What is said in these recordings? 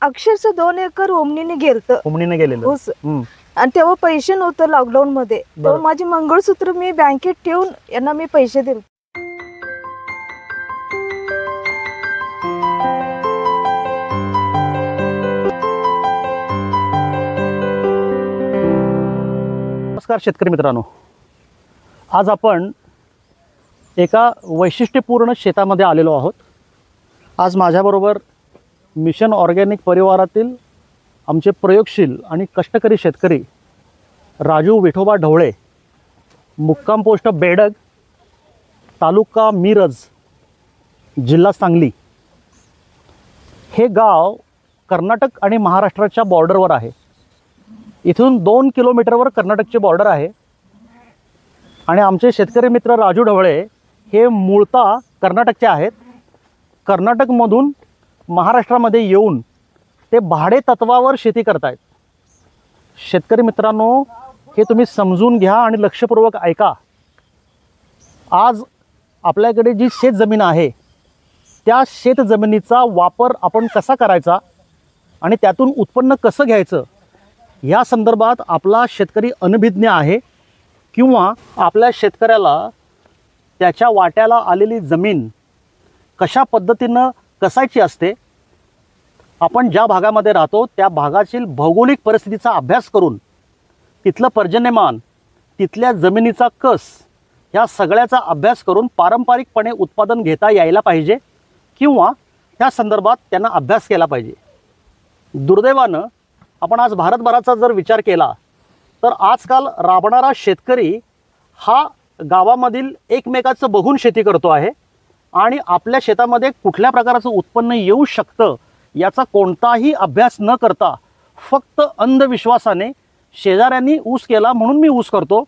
अक्षरशः 2 एकर ओमनीने गेलेलं ऊस. आणि तेव्हा पैसे नव्हतं लॉकडाऊन मध्ये. तेव्हा माझी मंगळसूत्र मी बँकेत ठेवून यांना मी पैसे दिले. नमस्कार शेतकरी मित्रांनो, आज आपण एका वैशिष्ट्यपूर्ण शेतामध्ये आलेलो आहोत. आज माझ्याबरोबर मिशन ऑर्गॅनिक परिवारातील आमचे प्रयोगशील आणि कष्टकरी शेतकरी राजू विठोबा ढवळे, मुक्काम पोस्ट बेडग, तालुका मिरज, जिल्हा सांगली. हे गाव कर्नाटक आणि महाराष्ट्राच्या बॉर्डरवर आहे. इथून 2 किलोमीटरवर कर्नाटकची बॉर्डर आहे. आणि आमचे शेतकरी मित्र राजू ढवळे हे मूळतः कर्नाटकचे आहेत. कर्नाटकमधून महाराष्ट्रामध्ये येऊन ते भाडे तत्वावर शेती करतायत. शेतकरी मित्रांनो, हे तुम्ही समजून घ्या आणि लक्षपूर्वक ऐका. आज आपल्याकडे जी शेतजमीन आहे त्या शेतजमिनीचा वापर आपण कसा करायचा आणि त्यातून उत्पन्न कसं घ्यायचं या संदर्भात आपला शेतकरी अनभिज्ञ आहे, किंवा आपल्या शेतकऱ्याला त्याच्या वाट्याला आलेली जमीन कशा पद्धतीनं कसायची असते, आपण ज्या भागामध्ये राहतो त्या भागातील भौगोलिक परिस्थितीचा अभ्यास करून तिथलं पर्जन्यमान, तिथल्या जमिनीचा कस, ह्या सगळ्याचा अभ्यास करून पारंपरिकपणे उत्पादन घेता यायला पाहिजे, किंवा त्या संदर्भात त्यांना अभ्यास केला पाहिजे. दुर्दैवानं आपण आज भारतभराचा जर विचार केला तर आजकाल राबणारा शेतकरी हा गावामधील एकमेकाचं बघून शेती करतो आहे आणि आपल्या शेतामध्ये कुठल्या प्रकारचं उत्पन्न येऊ शकतं याचा कोणताही अभ्यास न करता फक्त अंधविश्वासाने शेजाऱ्यांनी ऊस केला म्हणून मी ऊस करतो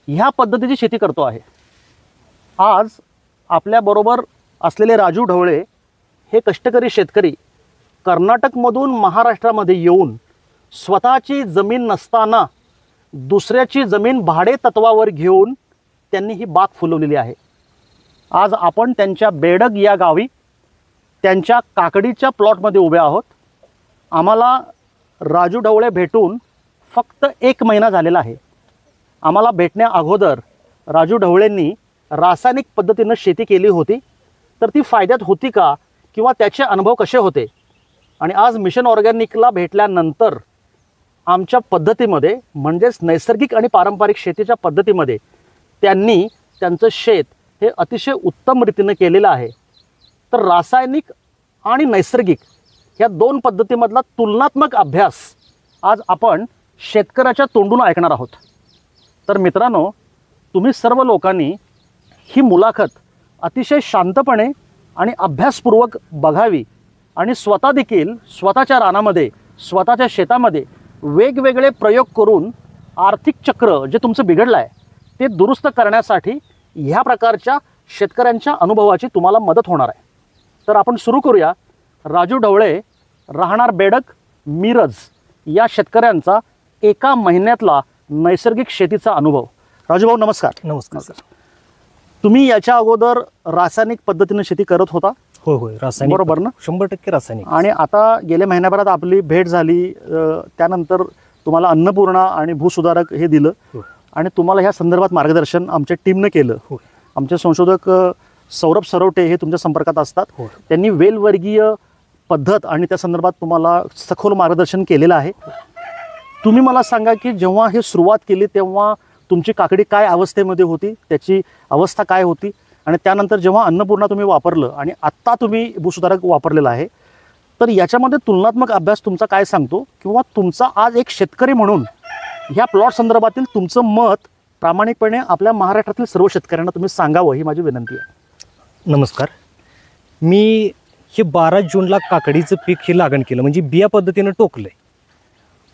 ह्या पद्धतीची शेती करतो आहे. आज आपल्याबरोबर असलेले राजू ढवळे हे कष्टकरी शेतकरी कर्नाटकमधून महाराष्ट्रामध्ये येऊन स्वतःची जमीन नसताना दुसऱ्याची जमीन भाडे तत्वावर घेऊन त्यांनी ही बाग फुलवलेली आहे. आज आपण त्यांच्या बेडग या गावी त्यांच्या काकडीच्या प्लॉटमध्ये उभे आहोत. आम्हाला राजू ढवळे भेटून फक्त 1 महिना झालेला आहे. आम्हाला भेटण्या अगोदर राजू ढवळेंनी रासायनिक पद्धतीनं शेती केली होती, तर ती फायद्यात होती का, किंवा त्याचे अनुभव कसे होते. आणि आज मिशन ऑर्गॅनिकला भेटल्यानंतर आमच्या पद्धतीमध्ये म्हणजेच नैसर्गिक आणि पारंपरिक शेतीच्या पद्धतीमध्ये त्यांनी त्यांचं शेत हे अतिशय उत्तम रीतीने केलेलं आहे. तर रासायनिक आणि नैसर्गिक ह्या 2 पद्धतीमधला तुलनात्मक अभ्यास आज आपण शेतकऱ्याच्या तोंडून ऐकणार आहोत. तर मित्रांनो, तुम्ही सर्व लोकांनी ही मुलाखत अतिशय शांतपणे आणि अभ्यासपूर्वक बघावी आणि स्वतः देखील स्वतःच्या रानामध्ये, स्वतःच्या शेतामध्ये वेगवेगळे प्रयोग करून आर्थिक चक्र जे तुमचं बिघडलं आहे ते दुरुस्त करण्यासाठी ह्या प्रकारच्या शेतकऱ्यांच्या अनुभवाची तुम्हाला मदत होणार आहे. तर आपण सुरू करूया. राजू ढवळे, राहणार बेडग, मिरज या शेतकऱ्यांचा 1 महिन्यातला नैसर्गिक शेतीचा अनुभव. राजू भाऊ नमस्कार. नमस्कार सर. तुम्ही याच्या अगोदर रासायनिक पद्धतीने शेती करत होता? होय होय, रासायनिक बरोबर ना? 100% रासायनिक. आणि आता गेल्या महिन्याभरात आपली भेट झाली, त्यानंतर तुम्हाला अन्नपूर्णा आणि भूसुधारक हे दिलं आणि तुम्हाला ह्या संदर्भात मार्गदर्शन आमच्या टीमने केलं. आमचे संशोधक सौरभ सरवटे हे तुमच्या संपर्कात असतात. त्यांनी वेलवर्गीय पद्धत आणि त्या संदर्भात तुम्हाला सखोल मार्गदर्शन केलेलं आहे. तुम्ही मला सांगा की जेव्हा हे सुरुवात केली तेव्हा तुमची काकडी काय अवस्थेमध्ये होती, त्याची अवस्था काय होती, आणि त्यानंतर जेव्हा अन्नपूर्णा तुम्ही वापरलं आणि आत्ता तुम्ही भूसुधारक वापरलेलं आहे, तर याच्यामध्ये तुलनात्मक अभ्यास तुमचा काय सांगतो, किंवा तुमचा आज एक शेतकरी म्हणून ह्या प्लॉट संदर्भातील तुमचं मत प्रामाणिकपणे आपल्या महाराष्ट्रातील सर्व शेतकऱ्यांना तुम्ही सांगावं ही माझी विनंती आहे. नमस्कार. मी हे 12 जूनला काकडीचं पीक हे लागण केलं, म्हणजे बिया पद्धतीनं टोकलंय.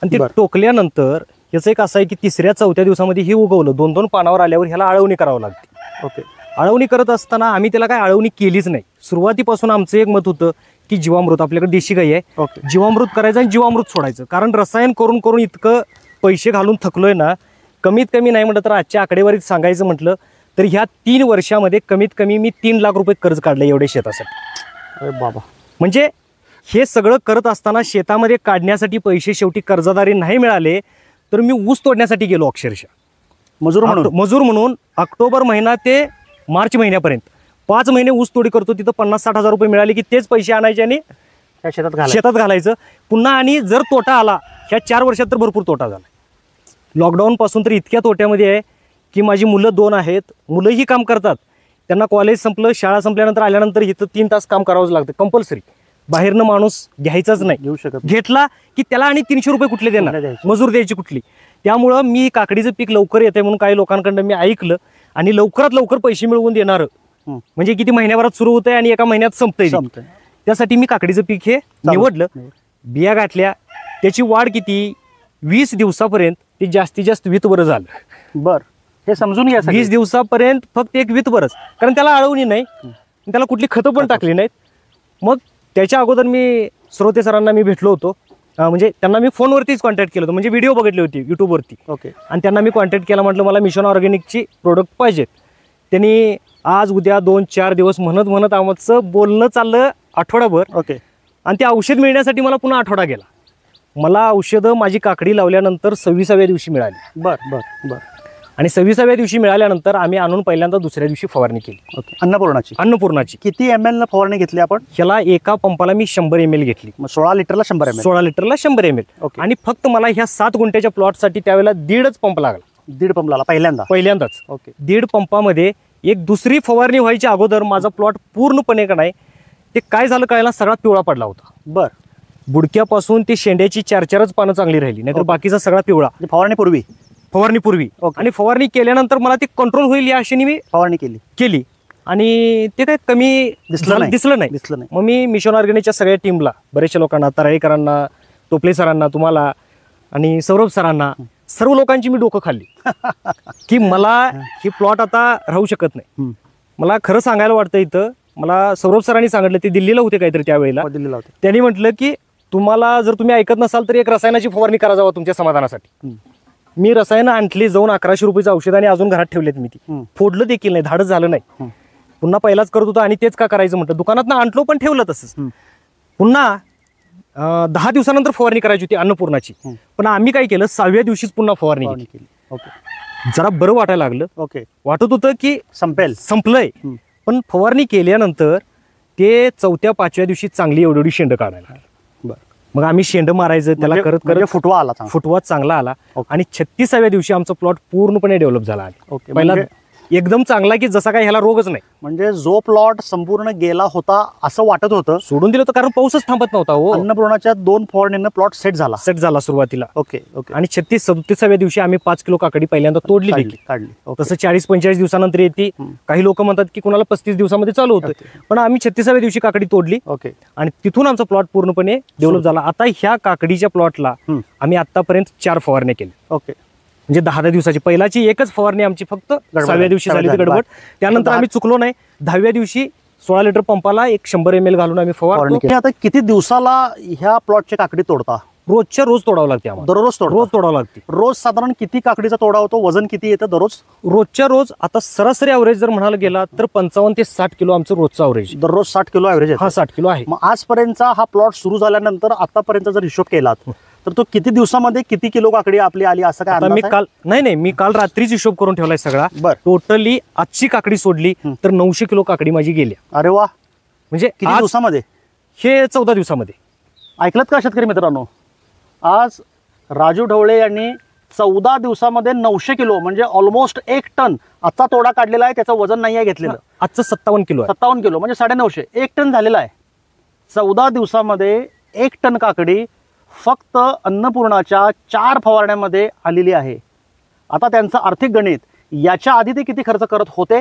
आणि ते टोकल्यानंतर याचं एक असं आहे की 3-4 दिवसामध्ये हे उगवलं. 2-2 पानावर आल्यावर ह्याला आळवणी करावं लागते. ओके. आळवणी करत असताना आम्ही त्याला काय आळवणी केलीच नाही. सुरुवातीपासून आमचं एक मत होतं की जीवामृत, आपल्याकडे देशी गाई आहे, जीवामृत करायचं आणि जीवामृत सोडायचं. कारण रसायन करून करून इतकं पैसे घालून थकलोय ना, कमीत कमी नाही म्हटलं तर आजच्या आकडेवारीत सांगायचं म्हटलं तर ह्या 3 वर्षामध्ये कमीत कमी मी 3 लाख रुपये कर्ज काढलं एवढे शेतासाठी. अरे बाबा. म्हणजे हे सगळं करत असताना शेतामध्ये काढण्यासाठी पैसे शेवटी कर्जदारी नाही मिळाले तर मी ऊस तोडण्यासाठी गेलो अक्षरशः मजूर म्हणून ऑक्टोबर महिना ते मार्च महिन्यापर्यंत 5 महिने ऊस तोडी करतो. तिथं 50-60 हजार रुपये मिळाले की तेच पैसे आणायचे आणि शेतात घालायचं पुन्हा. आणि जर तोटा आला ह्या 4 वर्षात तर भरपूर तोटा झाला. लॉकडाऊन पासून तर इतक्या तोट्यामध्ये आहे की माझी मुलं 2 आहेत. मुलंही काम करतात. त्यांना कॉलेज संपलं, शाळा संपल्यानंतर आल्यानंतर इथं 3 तास काम करावंच लागतं कंपल्सरी. बाहेरनं माणूस घ्यायचाच नाही. घेऊ शकत घेतला की त्याला आणि 300 रुपये कुठले देणार, मजूर द्यायची कुठली. त्यामुळं मी काकडीचं पीक लवकर येते म्हणून काही लोकांकडून मी ऐकलं आणि लवकरात लवकर पैसे मिळवून देणार म्हणजे किती महिन्याभरात सुरू होतंय आणि एका महिन्यात संपतंय. त्यासाठी मी काकडीचं पीक हे निवडलं. बिया गाठल्या, त्याची वाढ किती 20 दिवसापर्यंत ते जास्तीत जास्त वितभर झालं. बर, हे समजून घ्या. 20 दिवसापर्यंत फक्त एक वितभरच, कारण त्याला आळवणी नाही, त्याला कुठली खतं पण टाकली नाहीत. मग त्याच्या अगोदर मी श्रोते सरांना मी भेटलो होतो, म्हणजे त्यांना मी फोनवरतीच कॉन्टॅक्ट केलं होतं, म्हणजे व्हिडिओ बघितली होती युट्यूबवरती. ओके. ऑर्गॅनिक आणि त्यांना मी कॉन्टॅक्ट केला, म्हटलं मला मिशन ऑर्गॅनिकची प्रोडक्ट पाहिजेत. त्यांनी आज उद्या 2-4 दिवस म्हणत आमचं बोलणं चाललं आठवडाभर. ओके. आणि ते औषध मिळण्यासाठी मला पुन्हा आठवडा गेला. मला औषधं माझी काकडी लावल्यानंतर 26व्या दिवशी मिळाली. बर बर बर. आणि 26व्या दिवशी मिळाल्यानंतर आम्ही आणून पहिल्यांदा दुसऱ्या दिवशी फवारणी केली. ओके. अन्नपूर्णाची किती ml फवारणी घेतली आपण? ह्याला एका पंपाला मी 100 ml घेतली. 16 लिटरला 100 ml. 16 लिटरला 100 ml. ओके. आणि फक्त मला ह्या 7 गुंठ्याच्या प्लॉटसाठी त्यावेळेला 1.5 पंप लागला. 1.5 पंप लागला पहिल्यांदाच. ओके. 1.5 पंपामध्ये एक दुसरी फवारणी व्हायच्या अगोदर माझा प्लॉट पूर्णपणे का नाही ते काय झालं कळायला सगळा पिवळा पडला होता. बर. बुडक्यापासून ते शेंड्याची 4-4च पानं चांगली राहिली, नाहीतर बाकीचा सगळा पिवळा. फवारणीपूर्वी. आणि फवारणी केल्यानंतर मला ते कंट्रोल होईल या आशेने मी फवारणी केली आणि ते काय कमी दिसलं नाही. मग मी मिशन ऑर्गॅनिकच्या सगळ्या टीमला, बरेचशा लोकांना, तराळीकरांना, टोपले सरांना, तुम्हाला आणि सौरभ सरांना, सर्व लोकांची मी डोकं खाल्ली की मला ही प्लॉट आता राहू शकत नाही. मला खरं सांगायला वाटतं, इथं मला सौरभ सरांनी सांगितलं, ते दिल्लीला होते काहीतरी त्यावेळेला. त्यांनी म्हटलं की तुम्हाला जर तुम्ही ऐकत नसाल तर एक रसायनाची फवारणी करा जावा तुमच्या समाधानासाठी. मी रसायनं आणली जाऊन 1100 रुपयाचं औषध आणि अजून घरात ठेवलेत मी. ती फोडलं देखील नाही, धाडच झालं नाही. पुन्हा पहिलाच करत होतो आणि तेच का करायचं म्हटलं. दुकानात आणलो पण ठेवलं तसंच. पुन्हा 10 दिवसानंतर फवारणी करायची होती अन्नपूर्णाची. पण आम्ही काय केलं, 6व्या दिवशीच पुन्हा फवारणी केली. जरा बरं वाटायला लागलं. ओके. वाटत होतं की संपलंय. पण फवारणी केल्यानंतर ते 4-5व्या दिवशी चांगली एवढी शेंड काढायला. मग आम्ही शेंड मारायचं त्याला करत फुटवा चांगला आला. आणि 36व्या दिवशी आमचा प्लॉट पूर्णपणे डेव्हलप झाला. पहिला एकदम चांगला की जसा काय ह्याला रोगच नाही. म्हणजे जो प्लॉट संपूर्ण गेला होता असं वाटत होतं, सोडून दिलं होतं कारण पाऊसच थांबत नव्हता. अन्नपूर्णाच्या 2 फवारणीनं प्लॉट सेट झाला सुरुवातीला. ओके. आणि 36-37व्या दिवशी आम्ही 5 किलो काकडी पहिल्यांदा तोडली काढली. तसं 40-45 दिवसानंतर येते. काही लोक म्हणतात की कुणाला 35 दिवसामध्ये चालू होतं, पण आम्ही 36व्या दिवशी काकडी तोडली. ओके. आणि तिथून आमचा प्लॉट पूर्णपणे डेव्हलप झाला. आता ह्या काकडीच्या प्लॉटला आम्ही आतापर्यंत 4 फवारण्या केल्या. ओके. म्हणजे 10 दिवसाची. पहिलाची एकच फवारणी आमची फक्त 6व्या दिवशी झाली होती गडबड. त्यानंतर आम्ही चुकलो नाही. 10व्या दिवशी 16 लिटर पंपाला एक 100 ml घालून आम्ही फवारणी. आता किती दिवसाला ह्या प्लॉटची काकडी तोडता? रोजच्या रोज तोडावं लागते आम्हाला. रोज तोडावं लागते. रोज साधारण किती काकडीचा तोडा होतो? वजन किती येतं दररोज? रोजच्या रोज आता सरासरी ॲव्हरेज जर म्हणायला गेला तर 55 ते 60 किलो आमचं रोजचं ॲव्हरेज. दररोज 60 किलो ॲव्हरेज आहे. 60 किलो आहे. मग आजपर्यंतचा हा प्लॉट सुरू झाल्यानंतर आतापर्यंत जर हिशोब केलात तर तो किती दिवसामध्ये किती किलो काकडी आपली आली असं काय? मी काल रात्रीच हिशोब करून ठेवलाय सगळा. टोटली आजची काकडी सोडली तर 900 किलो काकडी माझी गेली. अरे वा. म्हणजे किती दिवसामध्ये? हे 14 दिवसामध्ये. ऐकलत का शेतकरी मित्रांनो? आज राजू ढवळे यांनी 14 दिवसामध्ये 900 किलो म्हणजे ऑलमोस्ट 1 टन आजचा तोडा काढलेला आहे. त्याचं वजन नाही आहे घेतलेलं. आजचं 57 किलो 57 किलो म्हणजे 950. 1 टन झालेला आहे. 14 दिवसामध्ये 1 टन काकडी फक्त अन्नपूर्णाच्या 4 फवारण्यामध्ये आलेली आहे. आता त्यांचं आर्थिक गणित, याच्या आधी ते किती खर्च करत होते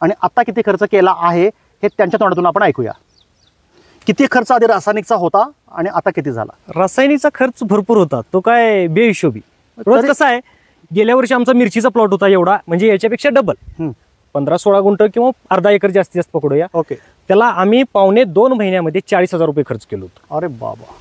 आणि आता किती खर्च केला आहे हे त्यांच्या तोंडातून आपण ऐकूया. किती खर्च आधी रासायनिकचा होता आणि आता किती झाला? रासायनिकचा खर्च भरपूर होता, तो काय बेहिशोबी. रोज कसं आहे, गेल्या वर्षी आमचा मिरचीचा प्लॉट होता एवढा, म्हणजे याच्यापेक्षा डबल 15-16 गुंठ किंवा अर्धा एकर जास्तीत जास्त पकडूया. ओके. त्याला आम्ही 1.5-2 महिन्यामध्ये 40,000 रुपये खर्च केलो होतो. अरे बाबा.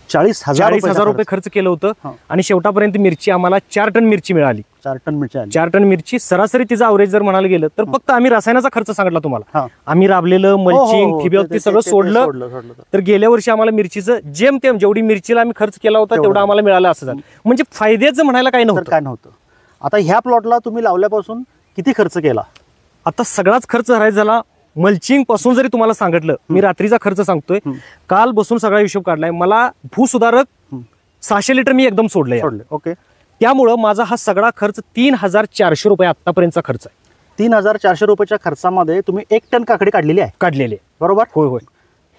40,000 रुपये खर्च केलं होतं हा. आणि शेवटापर्यंत मिरची आम्हाला 4 टन मिरची मिळाली. 4 टन मिरची आली. 4 टन मिरची सरासरी तिचा अवरेज जर म्हणायला गेलं तर फक्त आम्ही रसायनाचा खर्च सांगितला तुम्हाला. हा. आम्ही राबलेलं हो, हो, मल्चिंग हो. ठिबक ते सगळं सोडलं. तर गेल्या वर्षी आम्हाला मिरचीचं जेमतेम जेवढी मिरचीला आम्ही खर्च केला होता तेवढा आम्हाला मिळाला असं झालं. म्हणजे फायद्याचं म्हणायला काही तर काय नव्हतं. आता ह्या प्लॉटला तुम्ही लावल्यापासून किती खर्च केला? आता सगळाच खर्च हरायचा झाला. मल्चिंग पासून जरी तुम्हाला सांगितलं, मी रात्रीचा खर्च सांगतोय, काल बसून सगळा हिशोब काढलाय. मला भूसुधारक 600 लिटर मी एकदम सोडले. ओके. त्यामुळं माझा हा सगळा खर्च 3,400 रुपये आतापर्यंतचा खर्च आहे. 3,400 रुपयाच्या खर्चामध्ये तुम्ही 1 टन काकडी काढलेली आहे. काढलेले. बरोबर. होय होय.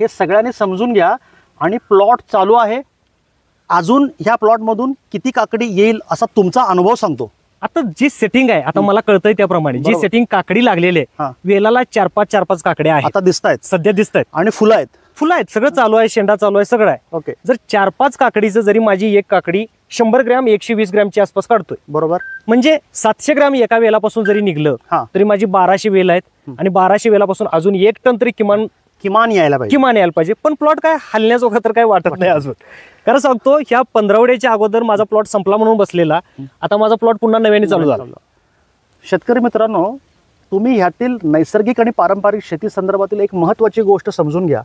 हे सगळ्यांनी समजून घ्या. आणि प्लॉट चालू आहे. अजून ह्या प्लॉटमधून किती काकडी येईल असा तुमचा अनुभव सांगतो. आता जी सेटिंग आहे, आता मला कळतंय त्याप्रमाणे जी सेटिंग काकडी लागलेली आहे, वेलाला 4-5 काकड्या आहेत. आता दिसत आहेत, सध्या दिसत आहेत. आणि फुलं आहेत, सगळं चालू आहे, शेंडा चालू आहे, सगळं आहे. ओके. जर 4-5 काकडीचं जरी माझी एक काकडी 100 ग्रॅम 120 ग्रॅमच्या आसपास काढतोय, बरोबर, म्हणजे 700 ग्रॅम एका वेलापासून जरी निघलं तरी माझी 1200 वेल आहेत. आणि 1200 वेलापासून अजून 1 टन तरी किमान यायला पाहिजे. पण प्लॉट काय हलण्याजोगा तर काय वाटत नाही अजून. कारण सांगतो, ह्या 15 वड्याच्या अगोदर माझा प्लॉट संपला म्हणून बसलेला, आता माझा प्लॉट पुन्हा नव्याने चालू झाला. शेतकरी मित्रांनो, तुम्ही ह्यातील नैसर्गिक आणि पारंपरिक शेती संदर्भातील एक महत्त्वाची गोष्ट समजून घ्या.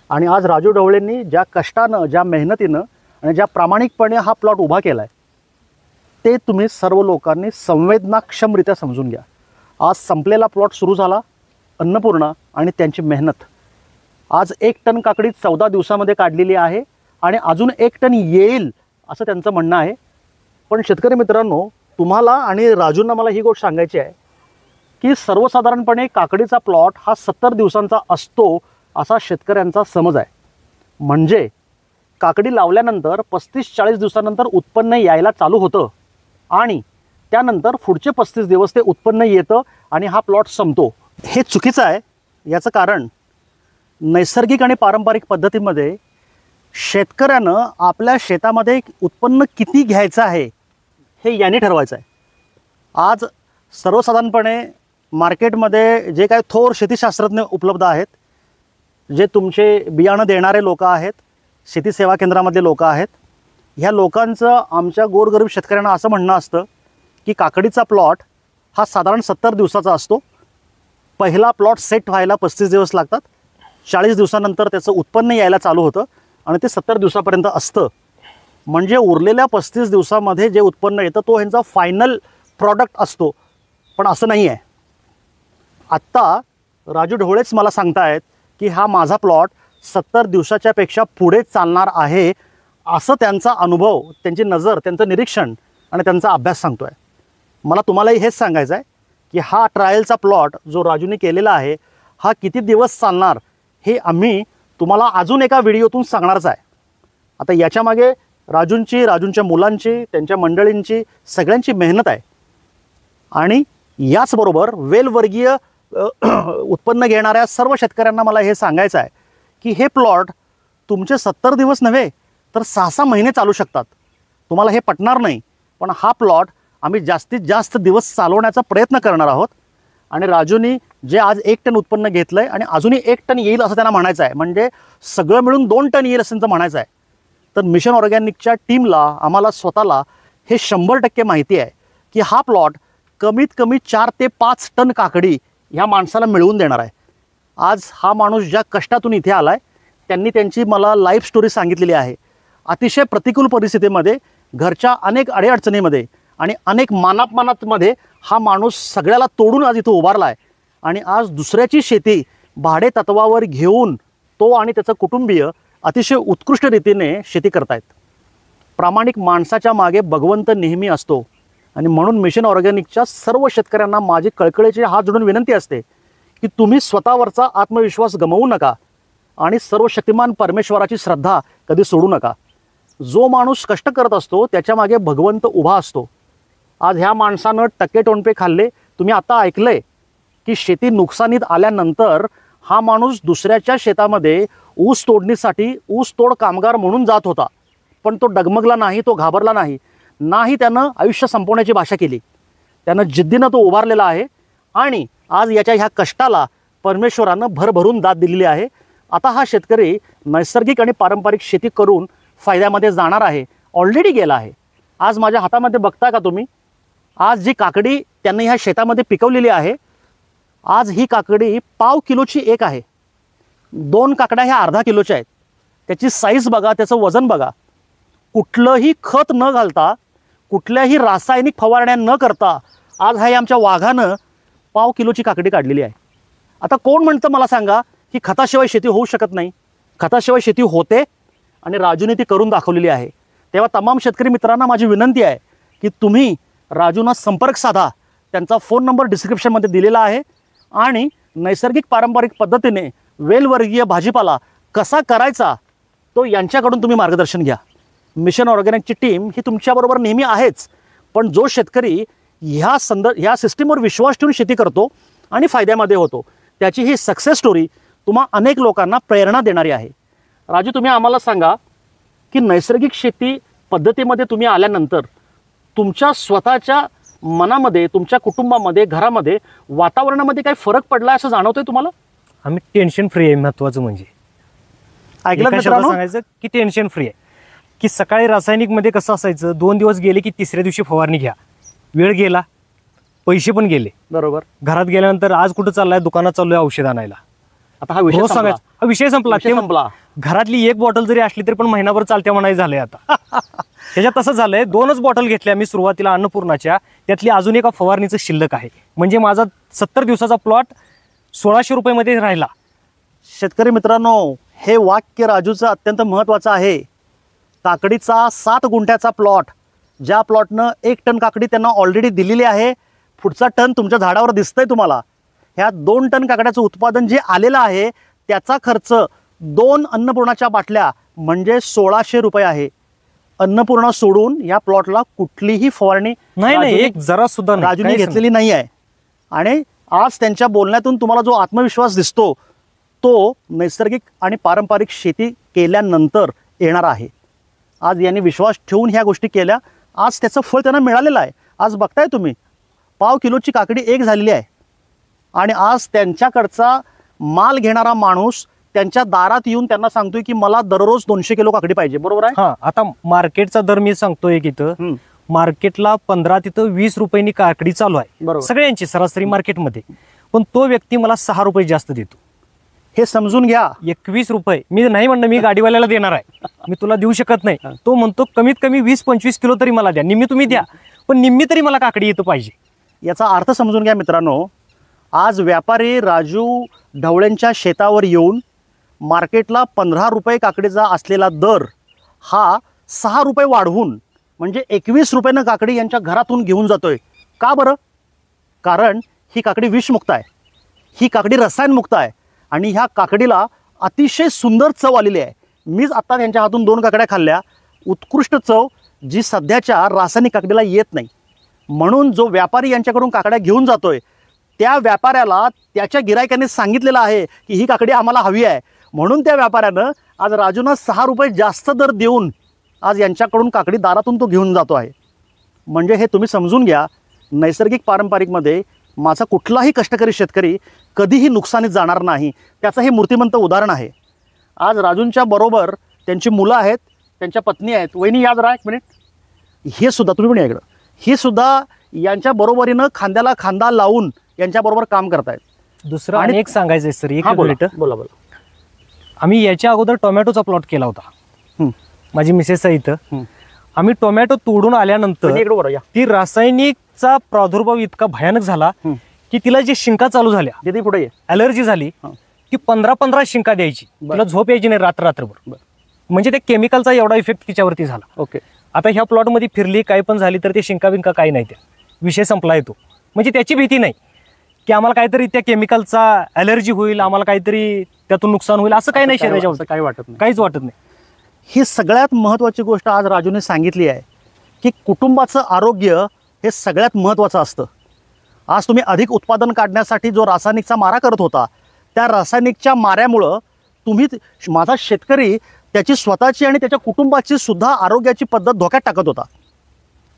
आणि आज राजू ढवळेंनी ज्या कष्टानं, ज्या मेहनतीनं आणि ज्या प्रामाणिकपणे हा प्लॉट उभा केला आहे, ते तुम्ही सर्व लोकांनी संवेदनाक्षमरित्या समजून घ्या. आज संपलेला प्लॉट सुरू झाला. अन्नपूर्णा आणि त्यांची मेहनत. आज 1 टन काकडी 14 दिवसामध्ये काढलेली आहे आणि अजून 1 टन येईल असं त्यांचं म्हणणं आहे. पण शेतकरी मित्रांनो, तुम्हाला आणि राजूंना मला ही गोष्ट सांगायची आहे की सर्वसाधारणपणे काकडीचा प्लॉट हा 70 दिवसांचा असतो असा शेतकऱ्यांचा समज आहे. म्हणजे काकडी लावल्यानंतर 35-40 दिवसानंतर उत्पन्न यायला चालू होतं आणि त्यानंतर पुढचे 35 दिवस ते उत्पन्न येतं आणि हा प्लॉट संपतो. हे चुकीचं आहे. याचं कारण नैसर्गिक आणि पारंपरिक पद्धतीमध्ये शेतकऱ्यानं आपल्या शेतामध्ये उत्पन्न किती घ्यायचं आहे हे याने ठरवायचं आहे. आज सर्वसाधारणपणे मार्केटमध्ये जे काही थोर शेतीशास्त्रज्ञ उपलब्ध आहेत, जे तुमचे बियाणं देणारे लोक आहेत, शेती सेवा केंद्रामधले लोक आहेत, ह्या लोकांचं आमच्या गोरगरीब शेतकऱ्यांना असं म्हणणं असतं की काकडीचा प्लॉट हा साधारण 70 दिवसाचा असतो. पहिला प्लॉट सेट व्हायला 35 दिवस लागतात. 40 दिवसानंतर त्याचं उत्पन्न यायला चालू होतं आणि ते 70 दिवसापर्यंत असतं. म्हणजे उरलेल्या 35 दिवसामध्ये जे उत्पन्न येतं तो ह्यांचा फायनल प्रॉडक्ट असतो. पण असं नाही आहे. आत्ता राजू ढवळेच मला सांगतायत की हा माझा प्लॉट 70 दिवसाच्या पेक्षा पुढे चालणार आहे, असं त्यांचा अनुभव, त्यांची नजर, त्यांचं निरीक्षण आणि त्यांचा अभ्यास सांगतो आहे. मला तुम्हालाही हेच सांगायचं आहे की हा ट्रायलचा प्लॉट जो राजूने केलेला आहे हा किती दिवस चालणार हे आम्ही तुम्हाला अजून एका व्हिडिओतून सांगणारच आहे. आता याच्यामागे राजूंच्या मुलांची, त्यांच्या मंडळींची, सगळ्यांची मेहनत आहे. आणि याचबरोबर वेलवर्गीय उत्पन्न घेणाऱ्या सर्व शेतकऱ्यांना मला हे सांगायचं आहे की हे प्लॉट तुमचे 70 दिवस नव्हे तर 6-6 महिने चालू शकतात. तुम्हाला हे पटणार नाही, पण हा प्लॉट आम्ही जास्तीत जास्त दिवस चालवण्याचा प्रयत्न करणार आहोत. आणि राजूनी जे आज 1 टन उत्पन्न घेतलं आहे आणि अजूनही 1 टन येईल असं त्यांना म्हणायचं आहे. म्हणजे सगळं मिळून 2 टन येईल असं त्यांचं म्हणायचं आहे. तर मिशन ऑर्गॅनिकच्या टीमला, आम्हाला स्वतःला हे 100% माहिती आहे की हा प्लॉट कमीत कमी 4 ते 5 टन काकडी ह्या माणसाला मिळवून देणार आहे. आज हा माणूस ज्या कष्टातून इथे आला आहे, त्यांनी त्यांची मला लाईफ स्टोरी सांगितलेली आहे. अतिशय प्रतिकूल परिस्थितीमध्ये, घरच्या अनेक अडीअडचणीमध्ये आणि अनेक मानापमानामध्ये हा माणूस सगळ्याला तोडून आज इथं उभारला आहे. आणि आज दुसऱ्याची शेती भाडे तत्वावर घेऊन तो आणि त्याचं कुटुंबीय अतिशय उत्कृष्ट रीतीने शेती करतायत. प्रामाणिक माणसाच्या मागे भगवंत नेहमी असतो. आणि म्हणून मिशन ऑर्गॅनिकच्या सर्व शेतकऱ्यांना माझी कळकळीची हात जोडून विनंती असते की तुम्ही स्वतःवरचा आत्मविश्वास गमावू नका आणि सर्व शक्तिमान परमेश्वराची श्रद्धा कधी सोडू नका. जो माणूस कष्ट करत असतो त्याच्या मागे भगवंत उभा असतो. आज ह्या माणसानं टक्के टोणपे खाल्ले. तुम्ही आता ऐकलंय की शेती नुकसानीत आल्यानंतर हा माणूस दुसऱ्याच्या शेतामध्ये ऊस तोडणीसाठी ऊसतोड कामगार म्हणून जात होता. पण तो डगमगला नाही, तो घाबरला नाही. नाही त्यानं आयुष्य संपवण्याची भाषा केली. त्यानं जिद्दीनं तो उभारलेला आहे आणि आज याच्या ह्या कष्टाला परमेश्वरानं भरभरून दाद दिलेली आहे. आता हा शेतकरी नैसर्गिक आणि पारंपरिक शेती करून फायद्यामध्ये जाणार आहे, ऑलरेडी गेला आहे. आज माझ्या हातामध्ये बघता का तुम्ही, आज जी काकडी त्यांनी ह्या शेतामध्ये पिकवलेली आहे, आज ही काकडी पाव किलोची एक आहे. 2 काकड्या ह्या अर्धा किलोच्या आहेत. त्याची साईज बघा, त्याचं वजन बघा. कुठलंही खत न घालता, कुठल्याही रासायनिक फवारण्या न करता आज ह्या आमच्या वाघानं पाव किलोची काकडी काढलेली आहे. आता कोण म्हणतं मला सांगा की खताशिवाय शेती होऊ शकत नाही? खताशिवाय शेती होते आणि राजूने ती करून दाखवलेली आहे. तेव्हा तमाम शेतकरी मित्रांना माझी विनंती आहे की तुम्ही राजूंना संपर्क साधा. त्यांचा फोन नंबर डिस्क्रिप्शनमध्ये दिलेला आहे. आणि नैसर्गिक पारंपरिक पद्धतीने वेलवर्गीय भाजीपाला कसा करायचा तो यांच्याकडून तुम्ही मार्गदर्शन घ्या. मिशन ऑर्गॅनिकची टीम ही तुमच्याबरोबर नेहमी आहेच. पण जो शेतकरी ह्या सिस्टीमवर विश्वास ठेवून शेती करतो आणि फायद्यामध्ये होतो, त्याची ही सक्सेस स्टोरी तुम्हा अनेक लोकांना प्रेरणा देणारी आहे. राजू, तुम्ही आम्हाला सांगा की नैसर्गिक शेती पद्धतीमध्ये तुम्ही आल्यानंतर तुमच्या स्वतःच्या मनामध्ये, तुमच्या कुटुंबामध्ये, घरामध्ये, वातावरणामध्ये काही फरक पडला असं जाणवतंय तुम्हाला? आम्ही टेन्शन फ्री आहे. महत्वाचं म्हणजे ऐकलं एका शब्दात मित्रांनो? सांगायचं की टेन्शन फ्री आहे. की सकाळी रासायनिक मध्ये कसं असायचं, 2 दिवस गेले की तिसऱ्या दिवशी फवारणी घ्या, वेळ गेला, पैसे पण गेले. बरोबर. घरात गेल्यानंतर आज कुठं चाललाय, दुकानात चाललोय औषध आणायला, आता हा विषय रोज संपला. सांगायचं. हा विषय संपला. विषय संपला. घरातली एक बॉटल जरी असली तरी पण महिनाभर चालते म्हणायचं झालंय आता. त्याच्यात तसं झालंय, 2च बॉटल घेतल्या मी सुरुवातीला अन्नपूर्णाच्या, त्यातली अजून एका फवारणीचं शिल्लक आहे. म्हणजे माझा 70 दिवसाचा प्लॉट 1600 रुपयामध्ये राहिला. शेतकरी मित्रांनो, हे वाक्य राजूचं अत्यंत महत्त्वाचं आहे. काकडीचा 7 गुंठ्याचा प्लॉट, ज्या प्लॉटनं 1 टन काकडी त्यांना ऑलरेडी दिलेली आहे, पुढचा टन तुमच्या झाडावर दिसतंय तुम्हाला. ह्या 2 टन काकड्याचं उत्पादन जे आलेलं आहे त्याचा खर्च 2 अन्नपूर्णाच्या बाटल्या म्हणजे 1600 रुपये आहे. अन्नपूर्णा सोडून या प्लॉटला कुठलीही फवारणी नाही, एक जरा सुद्धा राजूने घेतलेली नाही आहे. आणि आज त्यांच्या बोलण्यातून तुम्हाला जो आत्मविश्वास दिसतो तो नैसर्गिक आणि पारंपरिक शेती केल्यानंतर येणार आहे. आज यांनी विश्वास ठेवून ह्या गोष्टी केल्या, आज त्याचं फळ त्यांना मिळालेलं आहे. आज बघताय तुम्ही, पाव किलोची काकडी एक झालेली आहे. आणि आज त्यांच्याकडचा माल घेणारा माणूस त्यांच्या दारात येऊन त्यांना सांगतोय की मला दररोज 200 किलो काकडी पाहिजे. बरोबर आहे? हा. आता मार्केटचा दर मी सांगतोय की इथं मार्केटला 15 तिथं 20 रुपयांनी काकडी चालू आहे. बरोबर. सगळ्यांची सरासरी मार्केटमध्ये. पण तो व्यक्ती मला 6 रुपये जास्त देतो. हे समजून घ्या. 21 रुपये मी नाही म्हणणं मी गाडीवाल्याला देणार आहे, मी तुला देऊ शकत नाही. तो म्हणतो कमीत कमी 20-25 किलो तरी मला द्या, निम्मी तुम्ही द्या, पण निम्मी तरी मला काकडी येतं पाहिजे. याचा अर्थ समजून घ्या मित्रांनो. आज व्यापारी राजू ढवळेंच्या शेतावर येऊन मार्केटला 15 रुपये काकडीचा असलेला दर हा 6 रुपये वाढवून म्हणजे 21 रुपयानं काकडी यांच्या घरातून घेऊन जातोय. का बरं? कारण ही काकडी विषमुक्त आहे, ही काकडी रसायनमुक्त आहे आणि ह्या काकडीला अतिशय सुंदर चव आलेली आहे. मीच आत्ता त्यांच्या हातून 2 काकड्या खाल्ल्या, उत्कृष्ट चव जी सध्याच्या रासायनिक काकडीला येत नाही. म्हणून जो व्यापारी यांच्याकडून काकड्या घेऊन जातोय त्या व्यापाऱ्याला त्याच्या गिरायकाने सांगितलेलं आहे की ही काकडी आम्हाला हवी आहे. म्हणून त्या व्यापाऱ्यानं आज राजूंना 6 रुपये जास्त दर देऊन आज यांच्याकडून काकडी दारातून तो घेऊन जातो आहे. म्हणजे हे तुम्ही समजून घ्या, नैसर्गिक पारंपरिकमध्ये माझा कुठलाही कष्टकरी शेतकरी कधीही नुकसानीत जाणार नाही. त्याचं हे मूर्तिमंत उदाहरण आहे. आज राजूंच्या बरोबर त्यांची मुलं आहेत, त्यांच्या पत्नी आहेत. वहिनी या जरा 1 मिनिट. हे सुद्धा तुम्ही पण या इकडं, हे सुद्धा यांच्या बरोबरीनं खांद्याला खांदा लावून यांच्याबरोबर काम करतायत. दुसरं आणि एक सांगायचं आहे सर, एक मिनिट. बोला बोला. आम्ही याच्या अगोदर टोमॅटोचा प्लॉट केला होता. माझी मिसेस आहे इथं. आम्ही टोमॅटो तोडून आल्यानंतर ती रासायनिकचा प्रादुर्भाव इतका भयानक झाला की तिला जे शिंका चालू झाल्या, दीदी पुढे ॲलर्जी झाली. ती 15-15 शिंका द्यायची, तिला झोप यायची नाही रात्रभर. म्हणजे त्या केमिकलचा एवढा इफेक्ट तिच्यावरती झाला. ओके. आता ह्या प्लॉटमध्ये फिरली काय पण झाली तर ते शिंका बिंका काही नाही, त्या विषय संपला येतो. म्हणजे त्याची भीती नाही की आम्हाला काहीतरी त्या केमिकलचा ॲलर्जी होईल, आम्हाला काहीतरी त्यातून नुकसान होईल, असं काही नाही. शरीराच्या काही वाटत नाही, काहीच वाटत नाही. ही सगळ्यात महत्त्वाची गोष्ट आज राजूने सांगितली आहे की कुटुंबाचं आरोग्य हे सगळ्यात महत्त्वाचं असतं. आज तुम्ही अधिक उत्पादन काढण्यासाठी जो रासायनिकचा मारा करत होता, त्या रासायनिकच्या माऱ्यामुळं तुम्ही माझा शेतकरी त्याची स्वतःची आणि त्याच्या कुटुंबाची सुद्धा आरोग्याची पद्धत धोक्यात टाकत होता.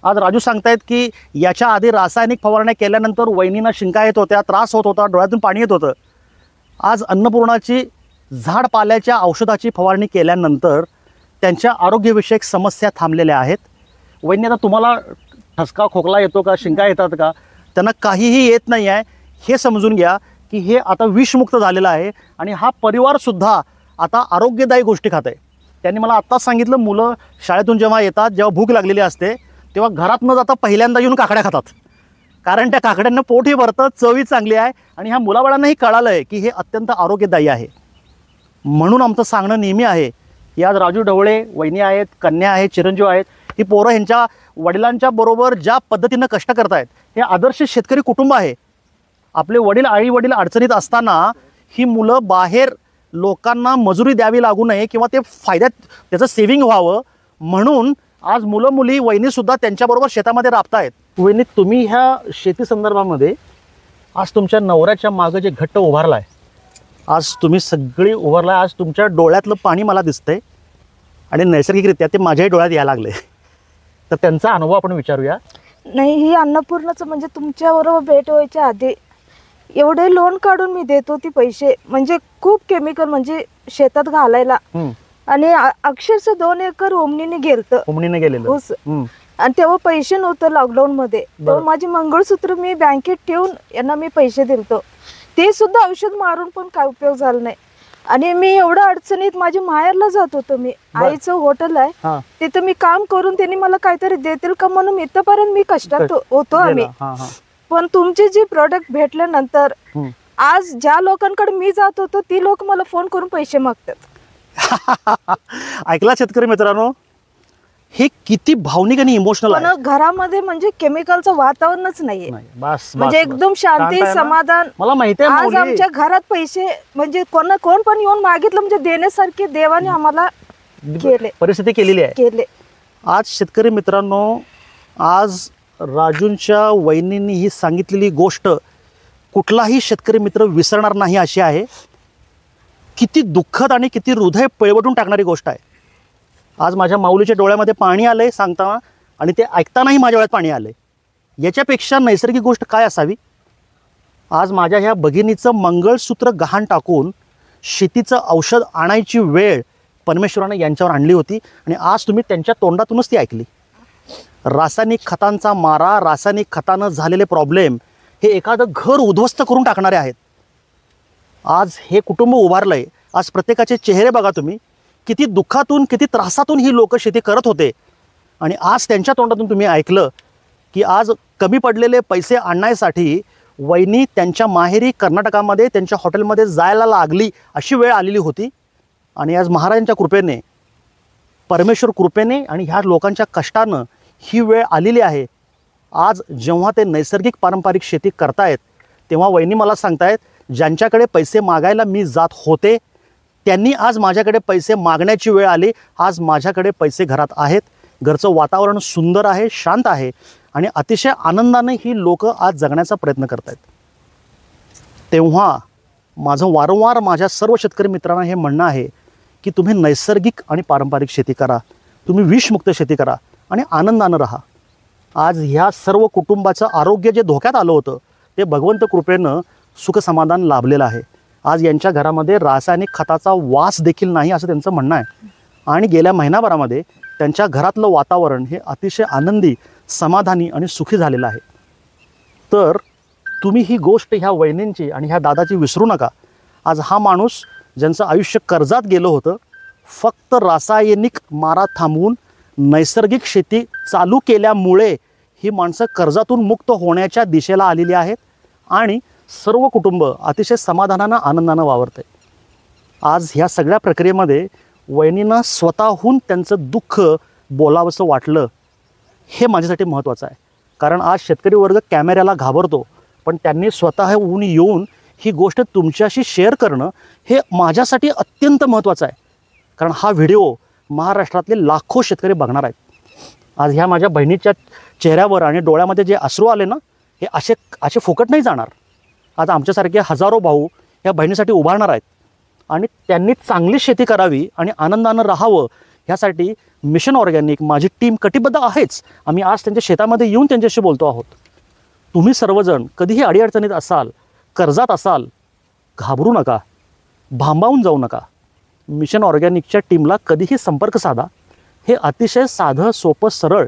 आज राजू सांगतायत की याच्या आधी रासायनिक फवारण्या केल्यानंतर वहिनींना शिंका येत होत्या, त्रास होत होता, डोळ्यातून पाणी येत होतं. आज अन्नपूर्णाची झाड पाल्याच्या औषधाची फवारणी केल्यानंतर त्यांच्या आरोग्यविषयक समस्या थांबलेल्या आहेत. वैद्य आता तुम्हाला ठसका खोकला येतो का, शिंका येतात का? त्यांना काहीही येत नाही आहे. हे समजून घ्या की हे आता विषमुक्त झालेलं आहे आणि हा परिवारसुद्धा आता आरोग्यदायी गोष्टी खात आहे. त्यांनी मला आत्ताच सांगितलं, मुलं शाळेतून जेव्हा येतात, जेव्हा भूक लागलेली असते तेव्हा घरात न जाता पहिल्यांदा येऊन काकड्या खातात, कारण त्या काकड्यांना पोटही भरतं, चवही चांगली आहे आणि ह्या मुलाबाळांनाही कळालं आहे की हे अत्यंत आरोग्यदायी आहे. म्हणून आमचं सांगणं नेहमी आहे की आज राजू ढवळे वहिनी आहेत, कन्या आहेत, चिरंजीव आहेत, ही पोरं ह्यांच्या वडिलांच्या बरोबर ज्या पद्धतीनं कष्ट करतायत हे आदर्श शेतकरी कुटुंब आहे. आपले वडील आई वडील अडचणीत असताना ही मुलं बाहेर लोकांना मजुरी द्यावी लागू नये किंवा ते फायद्यात त्याचं सेव्हिंग व्हावं म्हणून आज मुलं मुली वहिनीसुद्धा त्यांच्याबरोबर शेतामध्ये राबतायत. वहिनी, तुम्ही ह्या शेती संदर्भामध्ये आज तुमच्या नवऱ्याच्या मागं जे घट्ट उभारला आहे, आज तुम्ही सगळी उभारला आहे, आज तुमच्या डोळ्यातलं पाणी मला दिसतंय आणि नैसर्गिकरित्या ते माझ्याही डोळ्यात यायला लागले. तर त्यांचा अनुभव आपण विचारूया. नाही, ही अन्नपूर्णाचं म्हणजे तुमच्याबरोबर भेट व्हायच्या आधी एवढे लोन काढून मी देतो ती पैसे, म्हणजे खूप केमिकल म्हणजे शेतात घालायला, आणि अक्षरशः 2 एकर ओमनीने गेलेलं ऊस. आणि तेव्हा पैसे नव्हतं लॉकडाऊन मध्ये, तेव्हा माझी मंगळसूत्र मी बँकेत ठेवून यांना मी पैसे दिलतो. ते सुद्धा औषध मारून पण काय उपयोग झाला नाही. आणि मी एवढं अडचणीत माझ्या माहेरला जात होतो. मी आईचं हॉटेल आहे तिथं मी काम करून त्यांनी मला काहीतरी देतील का म्हणून इथपर्यंत मी कष्टात होतो आम्ही. पण तुमचे जे प्रोडक्ट भेटल्यानंतर आज ज्या लोकांकडे मी जात होतो ती लोक मला फोन करून पैसे मागतात. ऐकला शेतकरी मित्रांनो, हे किती भावनिक आणि इमोशनल आहे. घरामध्ये म्हणजे केमिकलचं वातावरणच नाहीये, म्हणजे एकदम शांती समाधान. मला माहिती आहे आज आमच्या घरात पैसे म्हणजे कोण पण येऊन मागितलं म्हणजे देण्यासारखे देवाने आम्हाला केले, परिस्थिती केलेली आहे. आज शेतकरी मित्रांनो, आज राजूंच्या वहिनींनी ही सांगितलेली गोष्ट कुठलाही शेतकरी मित्र विसरणार नाही अशी आहे. किती दुःखद आणि किती हृदय पिळवटून टाकणारी गोष्ट आहे. आज माझ्या माऊलीच्या डोळ्यामध्ये पाणी आलंय सांगताना आणि ते ऐकतानाही माझ्या डोळ्यात पाणी आलंय. याच्यापेक्षा नैसर्गिक गोष्ट काय असावी? आज माझ्या ह्या भगिनीचं मंगळसूत्र गहाण टाकून शेतीचं औषध आणायची वेळ परमेश्वराने यांच्यावर आणली होती आणि आज तुम्ही त्यांच्या तोंडातूनच ती ऐकली. रासायनिक खतांचा मारा, रासायनिक खतानं झालेले प्रॉब्लेम हे एखादं घर उद्ध्वस्त करून टाकणारे आहेत. आज हे कुटुंब उभारलंय. आज प्रत्येकाचे चेहरे बघा तुम्ही, किती दुःखातून किती त्रासातून ही लोक शेती करत होते आणि आज त्यांच्या तोंडातून तुम्ही ऐकलं की आज कमी पडलेले पैसे आणण्यासाठी वहिनी त्यांच्या माहेरी कर्नाटकामध्ये त्यांच्या हॉटेलमध्ये जायला लागली अशी वेळ आलेली होती. आणि आज महाराजांच्या कृपेने, परमेश्वर कृपेने आणि ह्या लोकांच्या कष्टानं ही वेळ आलेली आहे. आज जेव्हा ते नैसर्गिक पारंपरिक शेती करतायत तेव्हा वहिनी मला सांगतायत, ज्यांच्याकडे पैसे मागायला मी जात होते त्यांनी आज माझ्याकडे पैसे मागण्याची वेळ आली. आज माझ्याकडे पैसे घरात आहेत, घरचं वातावरण सुंदर आहे, शांत आहे आणि अतिशय आनंदाने ही लोक आज जगण्याचा प्रयत्न करत आहेत. तेव्हा माझं वारंवार माझ्या सर्व शेतकरी मित्रांना हे म्हणणं आहे की तुम्ही नैसर्गिक आणि पारंपरिक शेती करा, तुम्ही विषमुक्त शेती करा आणि आनंदानं राहा. आज ह्या सर्व कुटुंबाचं आरोग्य जे धोक्यात आलं होतं ते भगवंत कृपेनं सुखसमाधान लाभलेलं आहे. आज यांच्या घरामध्ये रासायनिक खताचा वास देखील नाही असं त्यांचं म्हणणं आहे. आणि गेल्या महिनाभरामध्ये त्यांच्या घरातलं वातावरण हे अतिशय आनंदी, समाधानी आणि सुखी झालेलं आहे. तर तुम्ही ही गोष्ट ह्या वहिनींची आणि ह्या दादाची विसरू नका. आज हा माणूस ज्यांचं आयुष्य कर्जात गेलं होतं, फक्त रासायनिक मारा थांबवून नैसर्गिक शेती चालू केल्यामुळे ही माणसं कर्जातून मुक्त होण्याच्या दिशेला आलेली आहेत आणि सर्व कुटुंब अतिशय समाधानानं आनंदानं वावरते. आज ह्या सगळ्या प्रक्रियेमध्ये वहिनींना स्वतःहून त्यांचं दुःख बोलावंसं वाटलं, हे माझ्यासाठी महत्त्वाचं आहे. कारण आज शेतकरी वर्ग कॅमेऱ्याला घाबरतो, पण त्यांनी स्वतःहून येऊन ही गोष्ट तुमच्याशी शेअर करणं हे माझ्यासाठी अत्यंत महत्त्वाचं आहे. कारण हा व्हिडिओ महाराष्ट्रातले लाखो शेतकरी बघणार आहेत. आज ह्या माझ्या बहिणीच्या चेहऱ्यावर आणि डोळ्यामध्ये जे अश्रू आले ना, हे असे फुकट नाही जाणार. आज आमच्यासारखे हजारो भाऊ ह्या बहिणीसाठी उभारणार आहेत आणि त्यांनी चांगली शेती करावी आणि आनंदानं राहावं ह्यासाठी मिशन ऑर्गॅनिक माझी टीम कटिबद्ध आहेच. आम्ही आज त्यांच्या शेतामध्ये येऊन त्यांच्याशी बोलतो आहोत. तुम्ही सर्वजण कधीही अडीअडचणीत असाल, कर्जात असाल, घाबरू नका, भांबावून जाऊ नका. मिशन ऑर्गॅनिकच्या टीमला कधीही संपर्क साधा. हे अतिशय साधं सोपं सरळ,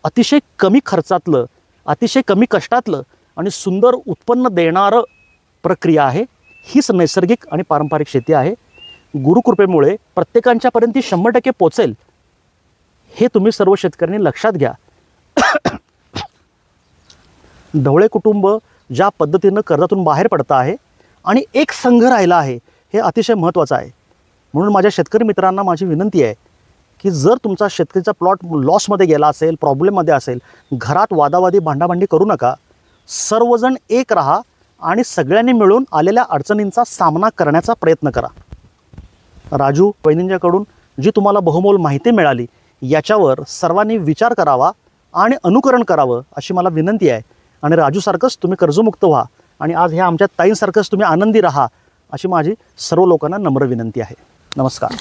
अतिशय कमी खर्चातलं, अतिशय कमी कष्टातलं आणि सुंदर उत्पन्न देणारं प्रक्रिया आहे. हीच नैसर्गिक आणि पारंपरिक शेती आहे. गुरुकृपेमुळे प्रत्येकांच्यापर्यंत ती 100% पोचेल हे तुम्ही सर्व शेतकऱ्यांनी लक्षात घ्या. ढवळे कुटुंब ज्या पद्धतीनं कर्जातून बाहेर पडतं आहे आणि एक संघ राहिला आहे हे अतिशय महत्त्वाचं आहे. म्हणून माझ्या शेतकरी मित्रांना माझी विनंती आहे की जर तुमचा शेतकरीचा प्लॉट लॉसमध्ये गेला असेल, प्रॉब्लेममध्ये असेल, घरात वादावादी भांडाभांडी करू नका. सर्वजण एक राहा आणि सगळ्यांनी मिळून आलेल्या अडचणींचा सामना करण्याचा प्रयत्न करा. राजू वैनींच्याकडून जी तुम्हाला बहुमोल माहिती मिळाली याच्यावर सर्वांनी विचार करावा आणि अनुकरण करावं अशी मला विनंती आहे. आणि राजूसारखंच तुम्ही कर्जमुक्त व्हा आणि आज ह्या आमच्या ताईंसारखंच तुम्ही आनंदी राहा अशी माझी सर्व लोकांना नम्र विनंती आहे. नमस्कार.